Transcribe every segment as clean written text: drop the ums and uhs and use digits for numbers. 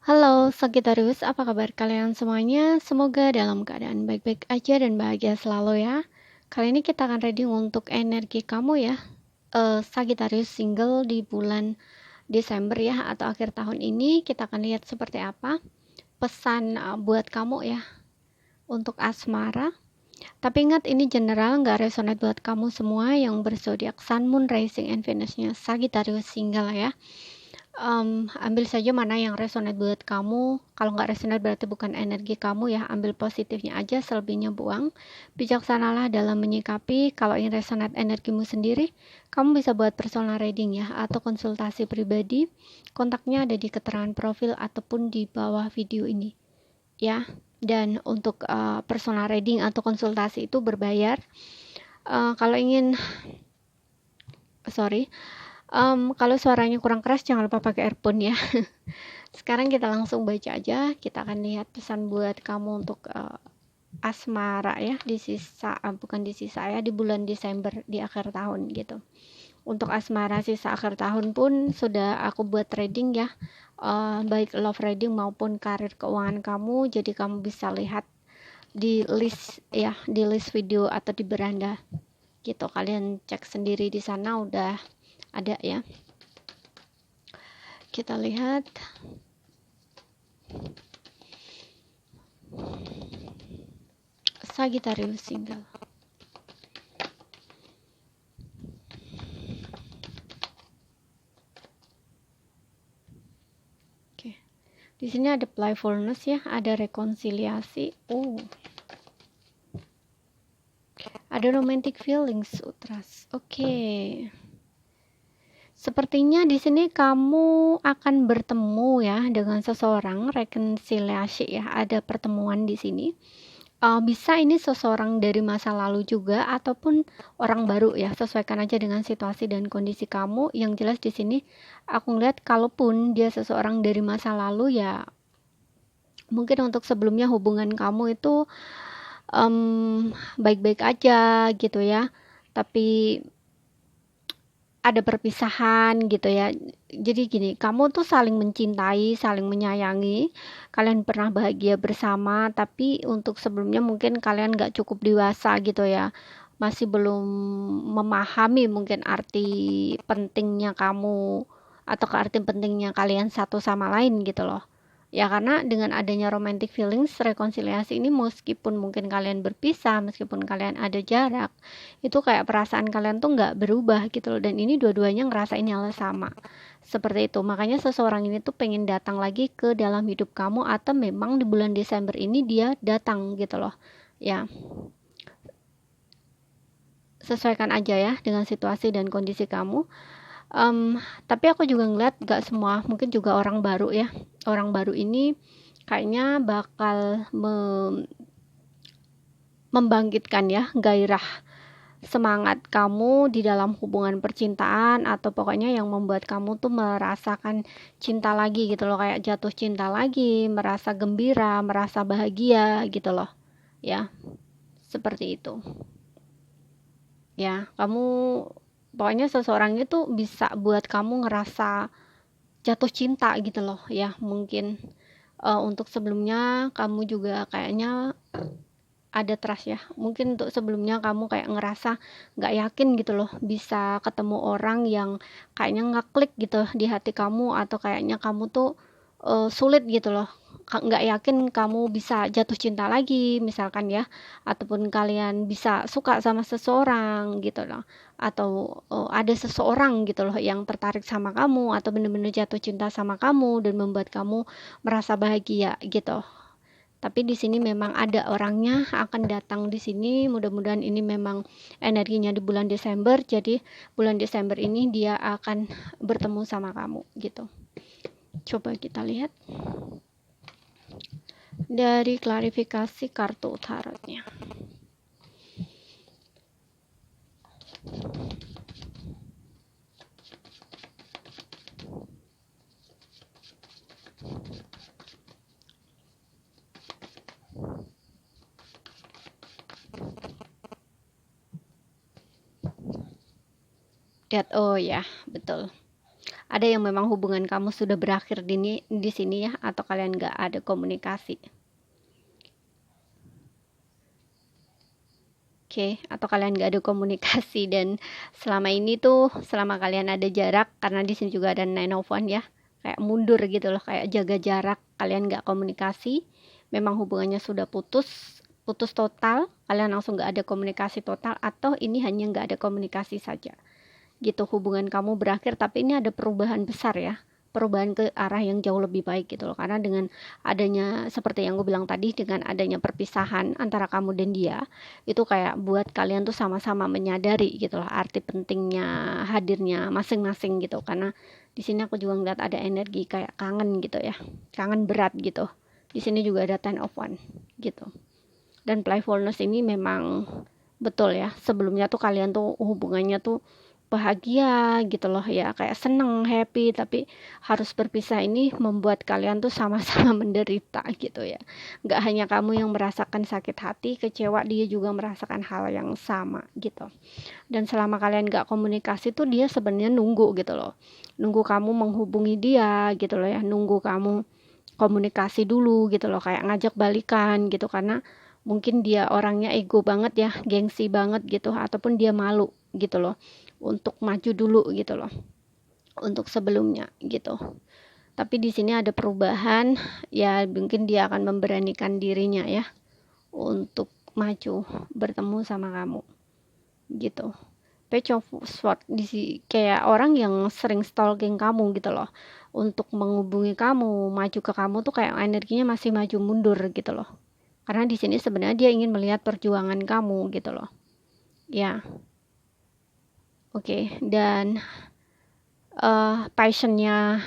Halo Sagittarius, apa kabar kalian semuanya? Semoga dalam keadaan baik-baik aja dan bahagia selalu ya. Kali ini kita akan reading untuk energi kamu ya, Sagittarius single di bulan Desember ya, atau akhir tahun ini. Kita akan lihat seperti apa pesan buat kamu ya untuk asmara. Tapi ingat, ini general, nggak resonate buat kamu semua yang berzodiak Sun, Moon, Rising, and Venus-nya Sagittarius single ya. Ambil saja mana yang resonate buat kamu. Kalau nggak resonate berarti bukan energi kamu ya. Ambil positifnya aja, selebihnya buang. Bijaksanalah dalam menyikapi. Kalau ingin resonate energimu sendiri, kamu bisa buat personal reading ya, atau konsultasi pribadi. Kontaknya ada di keterangan profil ataupun di bawah video ini ya. Dan untuk personal reading atau konsultasi itu berbayar. Kalau ingin sorry Kalau suaranya kurang keras jangan lupa pakai earphone ya. Sekarang kita langsung baca aja. Kita akan lihat pesan buat kamu untuk asmara ya, di sisa bukan di sisa ya, di bulan Desember, di akhir tahun gitu. Untuk asmara sisa akhir tahun pun sudah aku buat trading ya, baik love reading maupun karir keuangan kamu. Jadi kamu bisa lihat di list ya, di list video atau di beranda gitu. Kalian cek sendiri di sana udah ada ya. Kita lihat. Sagittarius single. Oke. Di sini ada playfulness ya, ada rekonsiliasi. Ada romantic feelings, trust. Oke. Sepertinya di sini kamu akan bertemu ya dengan seseorang, rekonsiliasi ya, ada pertemuan di sini. Bisa ini seseorang dari masa lalu juga ataupun orang baru ya, sesuaikan aja dengan situasi dan kondisi kamu. Yang jelas di sini aku ngeliat kalaupun dia seseorang dari masa lalu ya, mungkin untuk sebelumnya hubungan kamu itu baik-baik aja gitu ya, tapi ada perpisahan gitu ya. Jadi gini, kamu tuh saling mencintai, saling menyayangi, kalian pernah bahagia bersama, tapi untuk sebelumnya mungkin kalian gak cukup dewasa gitu ya, masih belum memahami mungkin arti pentingnya kamu atau arti pentingnya kalian satu sama lain gitu loh ya. Karena dengan adanya romantic feelings, rekonsiliasi ini, meskipun mungkin kalian berpisah, meskipun kalian ada jarak, itu kayak perasaan kalian tuh nggak berubah gitu loh. Dan ini dua-duanya ngerasain hal sama seperti itu. Makanya seseorang ini tuh pengen datang lagi ke dalam hidup kamu, atau memang di bulan Desember ini dia datang gitu loh ya. Sesuaikan aja ya dengan situasi dan kondisi kamu. Tapi aku juga ngeliat gak semua, mungkin juga orang baru ya. Orang baru ini kayaknya bakal membangkitkan ya gairah, semangat kamu di dalam hubungan percintaan, atau pokoknya yang membuat kamu tuh merasakan cinta lagi gitu loh, kayak jatuh cinta lagi, merasa gembira, merasa bahagia gitu loh ya, seperti itu ya. Kamu pokoknya seseorang itu bisa buat kamu ngerasa jatuh cinta gitu loh ya. Mungkin untuk sebelumnya kamu juga kayaknya ada trust ya, mungkin untuk sebelumnya kamu kayak ngerasa nggak yakin gitu loh bisa ketemu orang yang kayaknya ngeklik gitu di hati kamu, atau kayaknya kamu tuh sulit gitu loh, nggak yakin kamu bisa jatuh cinta lagi misalkan ya, ataupun kalian bisa suka sama seseorang gitu loh, atau ada seseorang gitu loh yang tertarik sama kamu atau bener-bener jatuh cinta sama kamu dan membuat kamu merasa bahagia gitu. Tapi di sini memang ada orangnya akan datang di sini. Mudah-mudahan ini memang energinya di bulan Desember. Jadi bulan Desember ini dia akan bertemu sama kamu gitu. Coba kita lihat dari klarifikasi kartu tarotnya. Lihat, oh ya, betul. ada yang memang hubungan kamu sudah berakhir di sini ya, atau kalian nggak ada komunikasi. Oke, atau kalian nggak ada komunikasi, dan selama ini tuh, selama kalian ada jarak, karena di sini juga ada Nine of Wands ya, kayak mundur gitu loh, kayak jaga jarak, kalian nggak komunikasi, memang hubungannya sudah putus total, kalian langsung nggak ada komunikasi total, atau ini hanya nggak ada komunikasi saja gitu, hubungan kamu berakhir, tapi ini ada perubahan besar ya, perubahan ke arah yang jauh lebih baik gitu loh, karena dengan adanya, seperti yang gue bilang tadi, dengan adanya perpisahan antara kamu dan dia, itu kayak buat kalian tuh sama-sama menyadari gitu loh arti pentingnya hadirnya masing-masing gitu, karena di sini aku juga ngeliat ada energi kayak kangen gitu ya, kangen berat gitu. Di sini juga ada Ten of Wands gitu, dan playfulness ini memang betul ya, sebelumnya tuh kalian tuh hubungannya tuh bahagia gitu loh ya, kayak seneng, happy, tapi harus berpisah ini membuat kalian tuh sama-sama menderita gitu ya. Nggak hanya kamu yang merasakan sakit hati, kecewa, dia juga merasakan hal yang sama gitu. Dan selama kalian nggak komunikasi tuh dia sebenarnya nunggu gitu loh, nunggu kamu menghubungi dia gitu loh ya, nunggu kamu komunikasi dulu gitu loh, kayak ngajak balikan gitu, karena mungkin dia orangnya ego banget ya, gengsi banget gitu, ataupun dia malu gitu loh untuk maju dulu gitu loh, untuk sebelumnya gitu. Tapi di sini ada perubahan ya, mungkin dia akan memberanikan dirinya ya untuk maju bertemu sama kamu gitu. Page of Swords kayak orang yang sering stalking kamu gitu loh, untuk menghubungi kamu, maju ke kamu tuh kayak energinya masih maju mundur gitu loh, karena di sini sebenarnya dia ingin melihat perjuangan kamu gitu loh ya. Oke, dan passionnya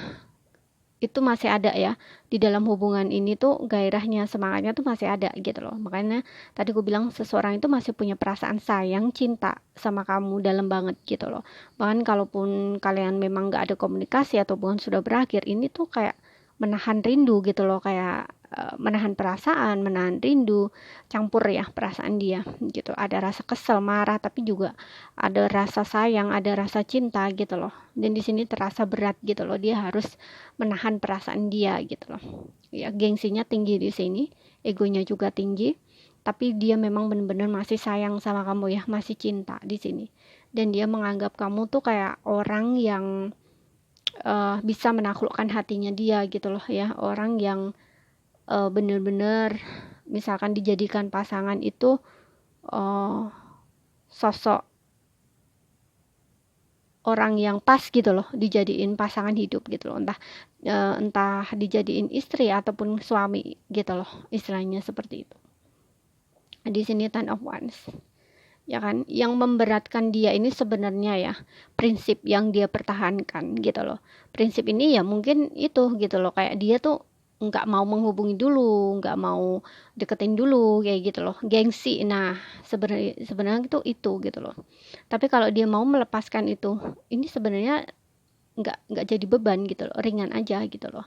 itu masih ada ya di dalam hubungan ini tuh, gairahnya, semangatnya tuh masih ada gitu loh. Makanya tadi gue bilang seseorang itu masih punya perasaan sayang, cinta sama kamu dalam banget gitu loh. Bahkan kalaupun kalian memang gak ada komunikasi atau hubungan sudah berakhir, ini tuh kayak menahan rindu gitu loh, kayak menahan perasaan, menahan rindu, campur ya perasaan dia gitu. Ada rasa kesel, marah, tapi juga ada rasa sayang, ada rasa cinta gitu loh. Dan di sini terasa berat gitu loh, dia harus menahan perasaan dia gitu loh. Ya, gengsinya tinggi di sini, egonya juga tinggi, tapi dia memang benar-benar masih sayang sama kamu ya, masih cinta di sini. Dan dia menganggap kamu tuh kayak orang yang bisa menaklukkan hatinya dia gitu loh ya, orang yang benar-benar misalkan dijadikan pasangan itu sosok orang yang pas gitu loh, dijadiin pasangan hidup gitu loh, entah dijadiin istri ataupun suami gitu loh, istilahnya seperti itu. Di sini Ten of Wands ya kan, yang memberatkan dia ini sebenarnya ya prinsip yang dia pertahankan gitu loh. Prinsip ini ya mungkin itu gitu loh, kayak dia tuh nggak mau menghubungi dulu, nggak mau deketin dulu kayak gitu loh, gengsi. Nah sebenarnya itu gitu loh. Tapi kalau dia mau melepaskan itu, ini sebenarnya nggak jadi beban gitu loh, ringan aja gitu loh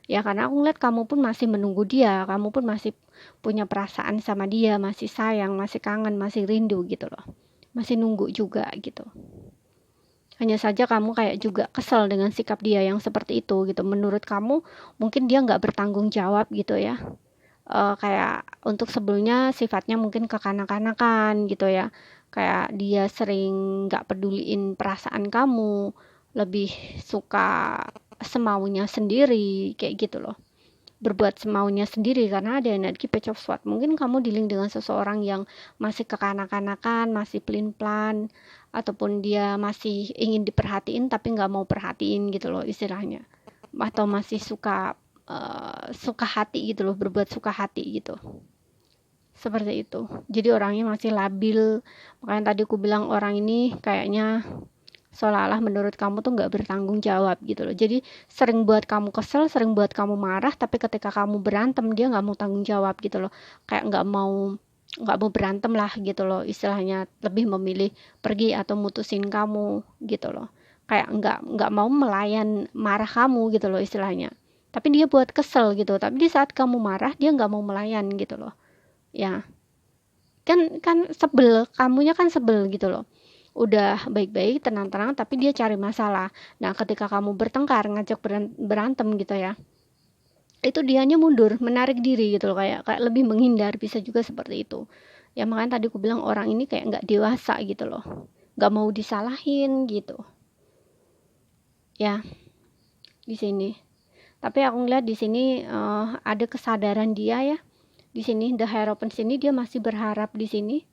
ya, karena aku ngeliat kamu pun masih menunggu dia, kamu pun masih punya perasaan sama dia, masih sayang, masih kangen, masih rindu gitu loh, masih nunggu juga gitu. Hanya saja kamu kayak juga kesel dengan sikap dia yang seperti itu gitu. Menurut kamu mungkin dia nggak bertanggung jawab gitu ya, kayak untuk sebelumnya sifatnya mungkin kekanak-kanakan gitu ya, kayak dia sering nggak peduliin perasaan kamu, lebih suka semaunya sendiri kayak gitu loh, berbuat semaunya sendiri, karena ada energi Page of Swords. Mungkin kamu dealing dengan seseorang yang masih kekanak-kanakan, masih pelin-pelan, ataupun dia masih ingin diperhatiin tapi nggak mau perhatiin gitu loh istilahnya, atau masih suka hati gitu loh, berbuat suka hati gitu, seperti itu. Jadi orangnya masih labil. Makanya tadi aku bilang orang ini kayaknya seolah-olah menurut kamu tuh nggak bertanggung jawab gitu loh. Jadi sering buat kamu kesel, sering buat kamu marah, tapi ketika kamu berantem dia nggak mau tanggung jawab gitu loh, kayak nggak mau berantem lah gitu loh istilahnya, lebih memilih pergi atau mutusin kamu gitu loh, kayak nggak mau melayan marah kamu gitu loh istilahnya, tapi dia buat kesel gitu, tapi di saat kamu marah dia nggak mau melayan gitu loh ya, kan sebel, kamunya kan sebel gitu loh, udah baik-baik, tenang-tenang, tapi dia cari masalah. Nah, ketika kamu bertengkar, ngajak berantem gitu ya, itu dianya mundur, menarik diri gitu loh, kayak lebih menghindar, bisa juga seperti itu. Ya makanya tadi aku bilang orang ini kayak nggak dewasa gitu loh, nggak mau disalahin gitu. Ya, di sini. Tapi aku ngeliat di sini ada kesadaran dia ya. Di sini The Hierophant sini dia masih berharap di sini,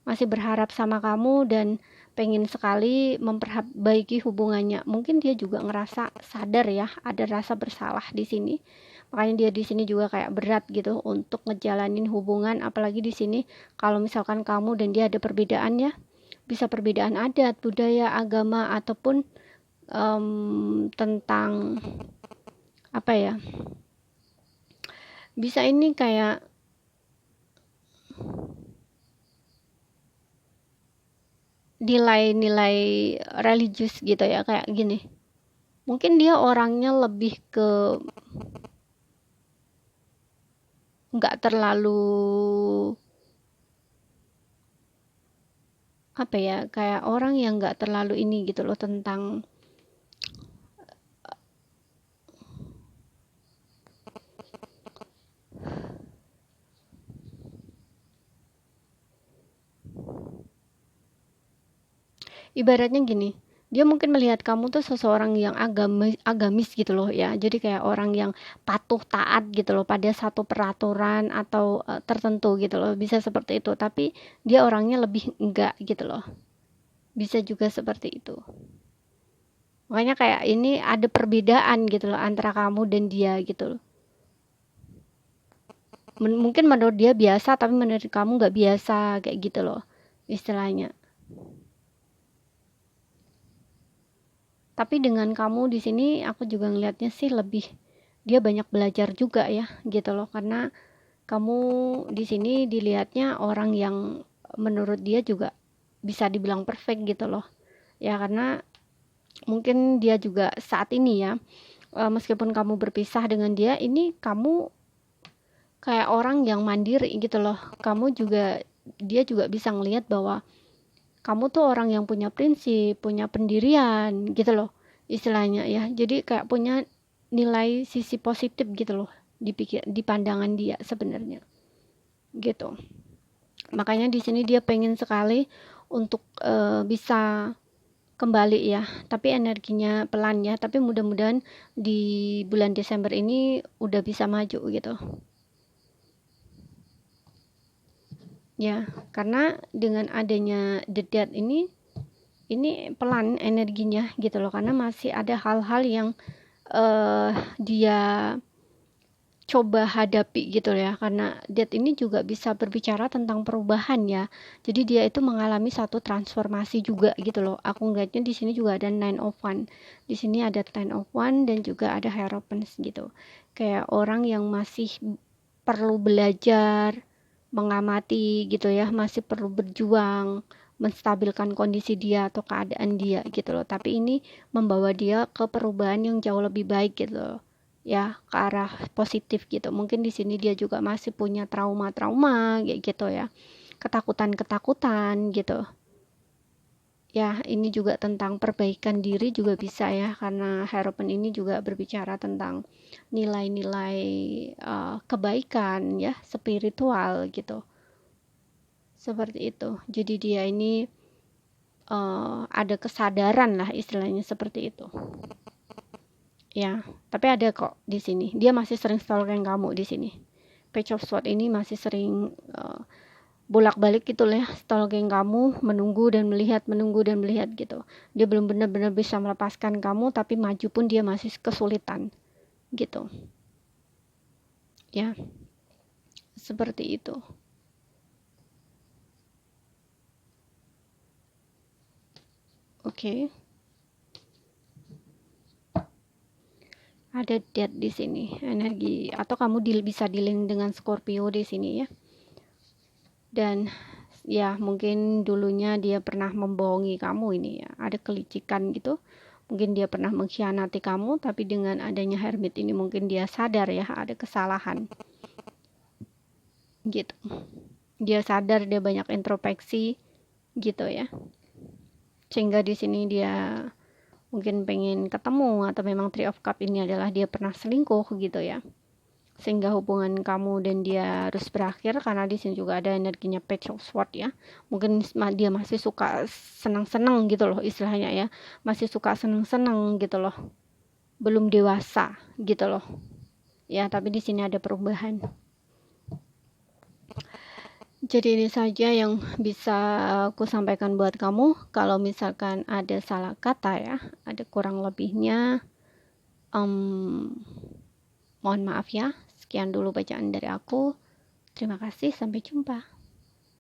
masih berharap sama kamu dan pengen sekali memperbaiki hubungannya. Mungkin dia juga ngerasa sadar ya, ada rasa bersalah di sini. Makanya dia di sini juga kayak berat gitu untuk ngejalanin hubungan, apalagi di sini kalau misalkan kamu dan dia ada perbedaan ya, bisa perbedaan adat, budaya, agama ataupun tentang apa ya? Bisa ini kayak nilai-nilai religius gitu ya, kayak gini. Mungkin dia orangnya lebih ke nggak terlalu apa ya, kayak orang yang nggak terlalu ini gitu loh tentang ibaratnya gini, dia mungkin melihat kamu tuh seseorang yang agamis gitu loh ya, jadi kayak orang yang patuh taat gitu loh pada satu peraturan atau tertentu gitu loh, bisa seperti itu, tapi dia orangnya lebih enggak gitu loh, bisa juga seperti itu. Makanya kayak ini ada perbedaan gitu loh antara kamu dan dia gitu loh. Mungkin menurut dia biasa tapi menurut kamu nggak biasa, kayak gitu loh istilahnya. Tapi dengan kamu di sini aku juga ngelihatnya sih lebih dia banyak belajar juga ya gitu loh, karena kamu di sini dilihatnya orang yang menurut dia juga bisa dibilang perfect gitu loh. Ya karena mungkin dia juga saat ini ya, meskipun kamu berpisah dengan dia, ini kamu kayak orang yang mandiri gitu loh. Kamu juga, dia juga bisa ngelihat bahwa kamu tuh orang yang punya prinsip, punya pendirian gitu loh istilahnya ya. Jadi kayak punya nilai sisi positif gitu loh di pandangan dia sebenarnya gitu. Makanya di sini dia pengen sekali untuk bisa kembali ya, tapi energinya pelan ya, tapi mudah-mudahan di bulan Desember ini udah bisa maju gitu ya, karena dengan adanya The Death ini pelan energinya gitu loh, karena masih ada hal-hal yang dia coba hadapi gitu ya, karena Death ini juga bisa berbicara tentang perubahan ya, jadi dia itu mengalami satu transformasi juga gitu loh. Aku ngeliatnya di sini juga ada Nine of Wands, di sini ada Ten of Wands dan juga ada Hierophant gitu, kayak orang yang masih perlu belajar, mengamati gitu ya, masih perlu berjuang menstabilkan kondisi dia atau keadaan dia gitu loh, tapi ini membawa dia ke perubahan yang jauh lebih baik gitu loh ya, ke arah positif gitu. Mungkin di sini dia juga masih punya trauma-trauma kayak gitu ya, ketakutan-ketakutan gitu ya. Ini juga tentang perbaikan diri juga bisa ya, karena Hierophant ini juga berbicara tentang nilai-nilai kebaikan ya, spiritual gitu, seperti itu. Jadi dia ini ada kesadaran lah istilahnya seperti itu ya. Tapi ada kok di sini, dia masih sering stalking kamu di sini. Page of Swords ini masih sering bolak-balik gitu lah, stalking kamu, menunggu dan melihat gitu. Dia belum benar-benar bisa melepaskan kamu, tapi maju pun dia masih kesulitan gitu ya, seperti itu. Oke. Ada Death di sini, energi, atau kamu bisa dealing dengan Scorpio di sini ya. Dan ya mungkin dulunya dia pernah membohongi kamu ini ya, ada kelicikan gitu. Mungkin dia pernah mengkhianati kamu, tapi dengan adanya Hermit ini mungkin dia sadar ya ada kesalahan gitu. Dia sadar, dia banyak introspeksi gitu ya. sehingga di sini dia mungkin pengen ketemu, atau memang Three of Cup ini adalah dia pernah selingkuh gitu ya, sehingga hubungan kamu dan dia harus berakhir. Karena di sini juga ada energinya Page of Swords ya, mungkin dia masih suka senang-senang gitu loh istilahnya ya, masih suka senang-senang gitu loh, belum dewasa gitu loh ya, tapi di sini ada perubahan. Jadi ini saja yang bisa aku sampaikan buat kamu. Kalau misalkan ada salah kata ya, ada kurang lebihnya, mohon maaf ya. Sekian dulu bacaan dari aku. Terima kasih, sampai jumpa.